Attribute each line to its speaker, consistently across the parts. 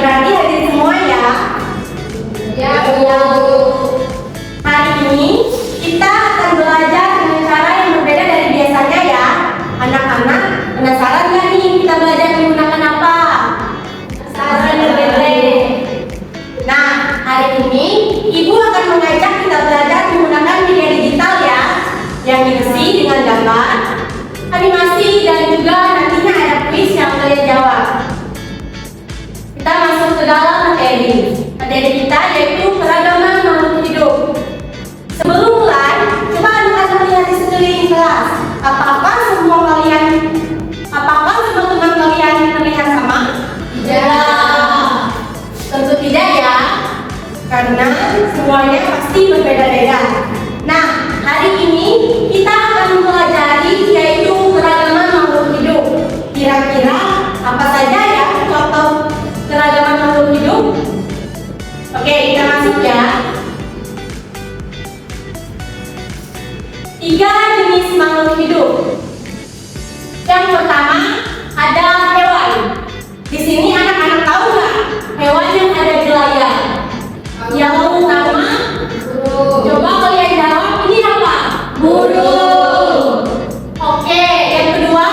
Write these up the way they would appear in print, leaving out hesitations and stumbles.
Speaker 1: Berarti hadir semua ya?
Speaker 2: Ya, Bu.
Speaker 1: Hari ini kita akan belajar dengan cara yang berbeda dari biasanya ya. Anak-anak, penasaran nggak nih kita belajar menggunakan apa? Penasaran berbeda. Nah, hari ini Ibu akan mengajak kita belajar menggunakan media digital ya, yang diisi dengan gambar, animasi, dan juga nantinya ada kuis yang kalian jawab. Kita masuk ke dalam materi. Materi kita yaitu keragaman makhluk hidup. Sebelum mulai, coba anak-anak lihat di sekeliling kelas. Apakah semua teman kalian terlihat sama?
Speaker 2: Tidak.
Speaker 1: Tentu tidak ya, karena semuanya pasti berbeda-beda. Nah, hari ini kita akan mempelajari yaitu keragaman makhluk hidup. Kira-kira apa saja ya contoh keragaman makhluk hidup? Oke, kita masuk ya. 3 jenis makhluk hidup. Yang pertama ada hewan. Di sini anak-anak tahu nggak hewan yang ada di layar? Yang pertama, coba kalian jawab, ini apa? Burung. Oke, yang kedua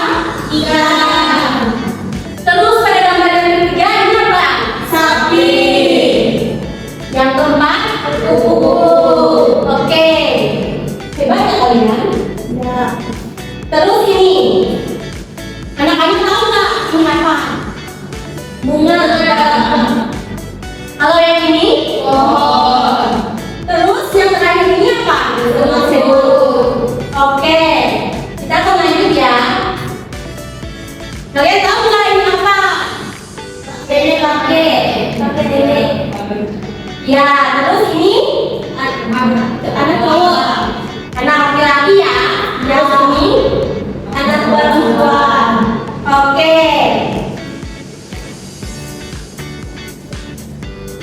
Speaker 1: ikan. Terus pada gambar yang ketiga ini apa? Sapi. Yang keempat kupu-kupu. Oke, hebat ya kalian? Ya. Terus ini, anak-anak tahu nggak ini apa? Bunga. Kalau yang ini? Pohon. Terus yang terakhir ini apa? Sebut. Oke, kita akan lanjut ya. Kalian tahu nggak ini apa? Kakek. Ya, terus ini? Anak cowok. Anak laki-laki ya. Yang ini? Anak perempuan. Oke.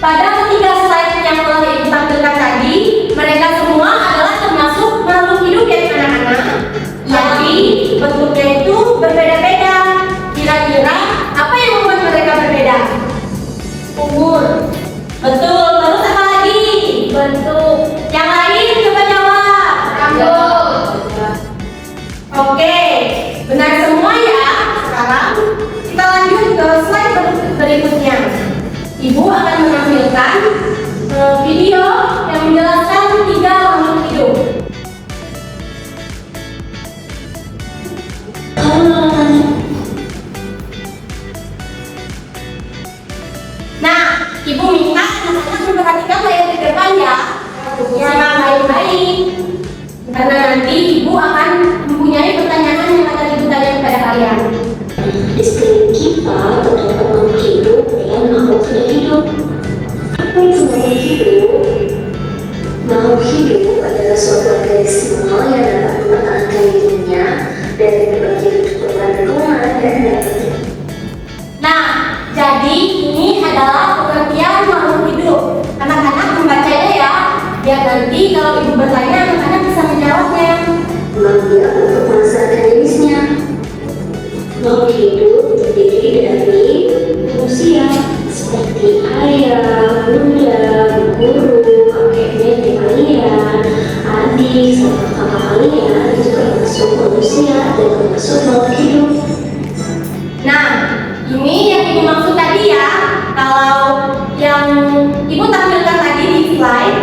Speaker 1: Pada ketiga slide yang telah Ibu tampilkan tadi, mereka semua adalah termasuk makhluk hidup ya anak-anak. Tapi bentuknya itu berbeda-beda. Kira-kira apa yang membuat mereka berbeda? Umur. Betul. Terus apa lagi? Bentuk. Yang lain coba jawab.
Speaker 2: Rambut.
Speaker 1: Oke, benar semua ya. Sekarang kita lanjut ke slide berikutnya. Ibu akan menampilkan video yang menjelaskan 3 makhluk hidup. Nah, Ibu minta anak-anak memperhatikan layar di depan ya. Jangan baik-baik. Karena nanti Ibu akan mempunyai pertanyaan yang akan Ibu tanya kepada kalian.
Speaker 3: Di sekeliling kita terdapat makhluk hidup dan makhluk tidak hidup. Apa itu makhluk hidup? Makhluk hidup adalah suatu organisme yang dapat mempertahankan dirinya dari berbagai bentuk perubahan lingkungan dan dapat.
Speaker 1: Nah, jadi ini adalah pengertian makhluk hidup. Anak-anak membacanya ya, biar nanti kalau Ibu bertanya, anak-anak bisa menjawabnya.
Speaker 3: Mengambil untuk melaksanakan jenisnya. Makhluk hidup terdiri dari manusia seperti ayam, kuda, burung, kakek nenek kalian, adik, serta kakak kalian juga termasuk manusia dan termasuk makhluk hidup.
Speaker 1: Nah, ini yang Ibu maksud tadi ya. Kalau yang Ibu tampilkan tadi di slide,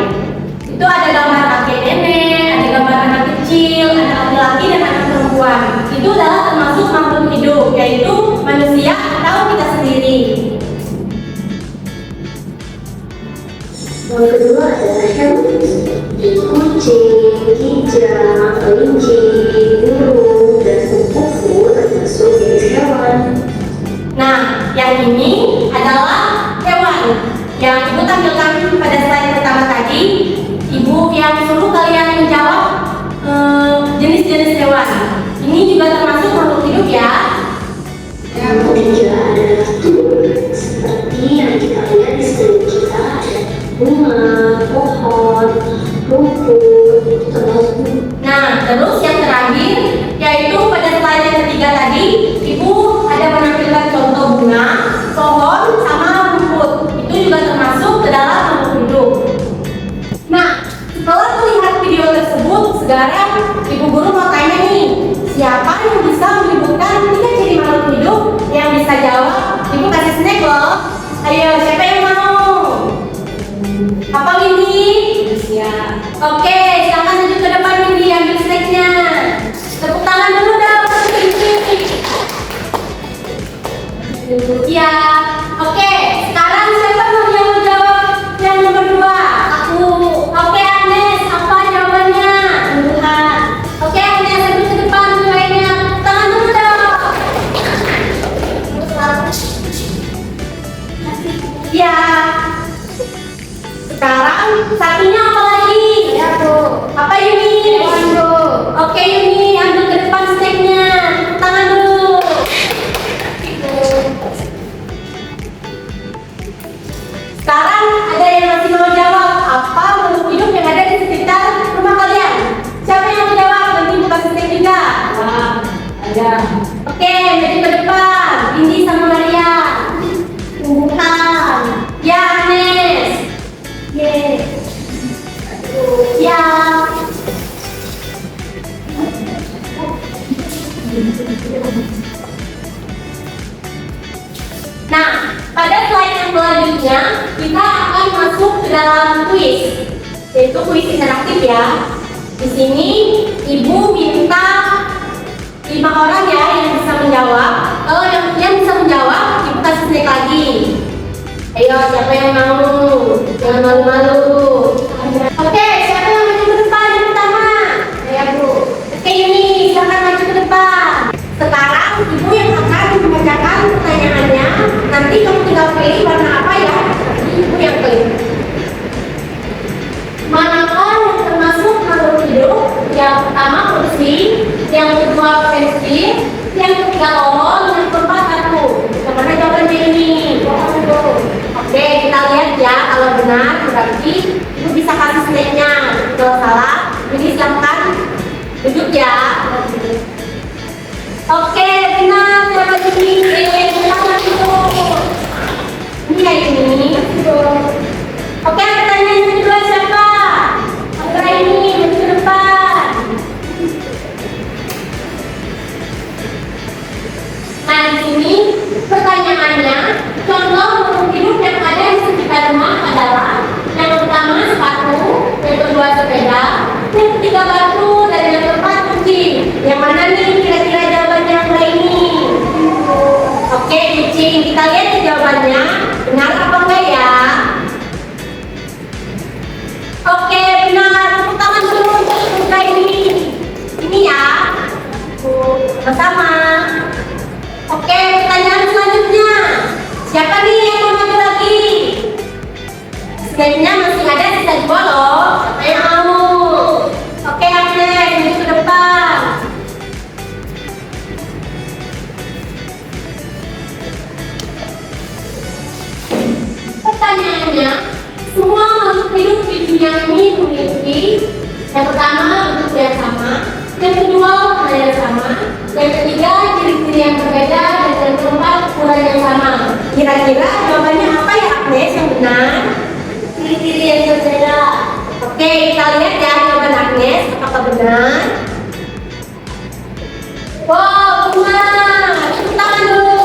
Speaker 1: itu ada gambar kakek nenek, ada gambar anak kecil, ada laki-laki dan anak perempuan. Itu adalah termasuk makhluk hidup, yaitu manusia atau kita sendiri.
Speaker 3: Yang kedua adalah hewan seperti kucing, kijang, kelinci, burung, dan kupu-kupu termasuk jenis hewan.
Speaker 1: Nah, yang ini adalah hewan yang Ibu tampilkan pada slide pertama tadi. Ibu yang suruh kalian menjawab jenis-jenis hewan. Ini juga termasuk makhluk hidup ya.
Speaker 3: Yang ketiga adalah tumbuhan seperti yang kita lihat di sekeliling kita ada bunga, pohon, rumput, termasuk.
Speaker 1: Nah, terus yang terakhir yaitu pada slide yang ketiga tadi, Ibu ada menampilkan contoh bunga, pohon, sama Oke, silakan maju ke depan Windy, ambil snacknya. Tepuk tangan dulu dong. Ya, oke. Sekarang siapa mau jawab yang nomor 2? Aku. Oke, Agnes, apa jawabannya? Tuhan. Oke, Agnes, maju ke depan lainnya. Tangan dulu dong. Ya. Sekarang satunya apa lagi?
Speaker 2: Ya, Bu.
Speaker 1: Apa Yuni?
Speaker 2: Hewan, Bu.
Speaker 1: Oke Yuni, ambil ke depan snacknya. Tepuk tangan dulu. Sekarang ada yang masih mau jawab apa makhluk hidup yang ada di sekitar rumah kalian? Siapa yang mau jawab? Nanti buka snack juga.
Speaker 2: Ada.
Speaker 1: Oke, maju ke depan. Indi sama Maria. Bukan. Ya Agnes. Yes. Ya. Nah, pada slide yang selanjutnya kita akan masuk ke dalam kuis, yaitu kuis interaktif ya. Di sini ibu minta 5 orang ya yang bisa menjawab. Kalau yang bisa menjawab, ibu kasih snack lagi. Ayo, siapa yang mau? Jangan malu-malu. Oke, siapa yang maju ke depan yang pertama?
Speaker 2: Ya, Bu.
Speaker 1: Oke Yuni, silakan maju ke depan. Sekarang ibu yang akan membacakan pertanyaannya. Nanti kamu tinggal pilih warna apa ya. Ibu yang pilih. Manakah yang termasuk makhluk hidup? Yang pertama kursi, yang kedua pensil, yang ketiga lolong, yang keempat batu. Bagaimana jawabannya ini? Oke, kita lihat ya. Kalau benar berarti ibu bisa kasih snacknya. Kalau salah, ini silakan duduk ya. Oke, benar. Jawaban ini. Silakan duduk. Ini ya ini. Oke, pertanyaan yang kedua siapa? Oke, ini maju ke depan. Nah, di sini pertanyaannya, contoh makhluk hidup yang ada di sekitar rumah adalah yang pertama sepatu, yang kedua sepeda, yang ketiga batu, dan yang keempat kucing. Yang mana nih kira-kira jawabannya mulai ini? Oke, kucing. Kita lihat nih jawabannya. Benar apa enggak ya? Oke, benar. Tepuk tangan dulu untuk ini. Ini ya. Bersama. Oke, pertanyaan selanjutnya. Siapa nih yang mau maju lagi? Snacknya masih ada sisa 2 loh. Siapa yang mau? Oke, Agnes, maju ke depan. Pertanyaannya, semua makhluk hidup di dunia ini memiliki yang pertama bentuk yang sama, yang kedua warna yang sama, yang ketiga ciri-ciri yang berbeda, dan yang keempat ukuran yang sama. Kira-kira jawabannya apa ya Agnes yang benar? Ciri-ciri yang berbeda. Oke, kita lihat ya jawaban Agnes apakah benar. Wow, benar. Tepuk tangan dulu.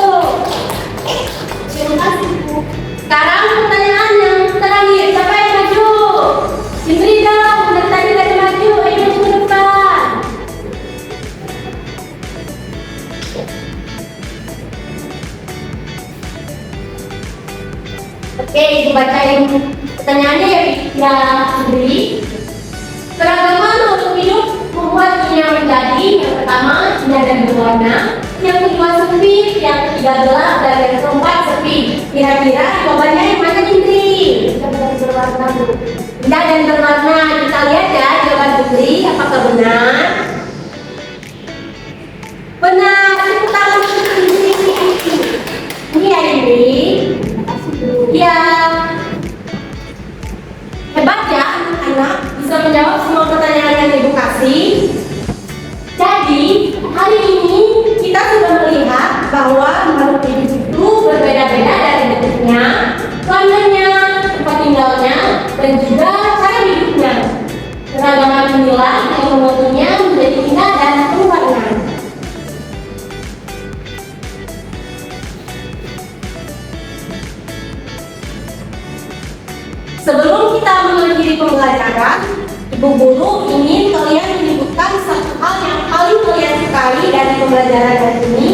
Speaker 1: Terima kasih Bu. Sekarang pertanyaan yang terakhir, siapa yang maju? Indri dong, dari tadi tadi maju, ayo maju ke depan. Oke, ibu bacain pertanyaannya ya Indri. Keragaman makhluk hidup membuat dunia menjadi yang pertama indah dan berwarna, yang kedua sempit, yang ketiga gelap, dan yang keempat sepi. Kira-kira jawabannya yang mana Indri? Indah dan berwarna. Indah dan berwarna. Kita lihat ya jawaban Indri apakah benar? Benar. Tepuk tangan untuk Indri. Ini ya Indri. Ya. Hebat ya anak-anak bisa menjawab semua pertanyaan yang ibu kasih. Jadi hari ini kita sudah melihat bahwa makhluk hidup itu berbeda-beda dari bentuknya, warnanya, tempat tinggalnya, dan juga cara hidupnya. Keragaman inilah yang membuatnya menjadi indah dan berwarna. Sebelum kita mengakhiri pembelajaran, Ibu guru ingin kalian menyebutkan satu hal yang paling kalian sukai dari pembelajaran hari ini,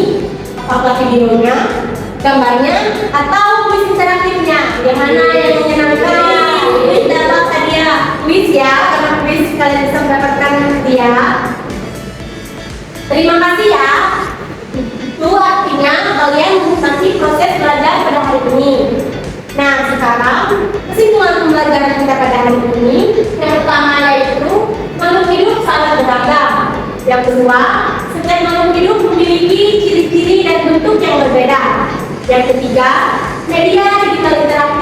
Speaker 1: apakah videonya, gambarnya, atau kuis interaktifnya. Yang mana yang menyenangkan? Kuis dapat hadiah. Kuis ya, karena kuis kalian bisa mendapatkan hadiah. Terima kasih ya. Itu artinya kalian menikmati proses belajar pada hari ini. Nah, sekarang kesimpulan pembelajaran kita pada hari ini, yang pertama yaitu makhluk hidup sangat beragam. Yang kedua, setiap makhluk hidup memiliki ciri-ciri dan bentuk yang berbeda. Yang ketiga, media digital interaktif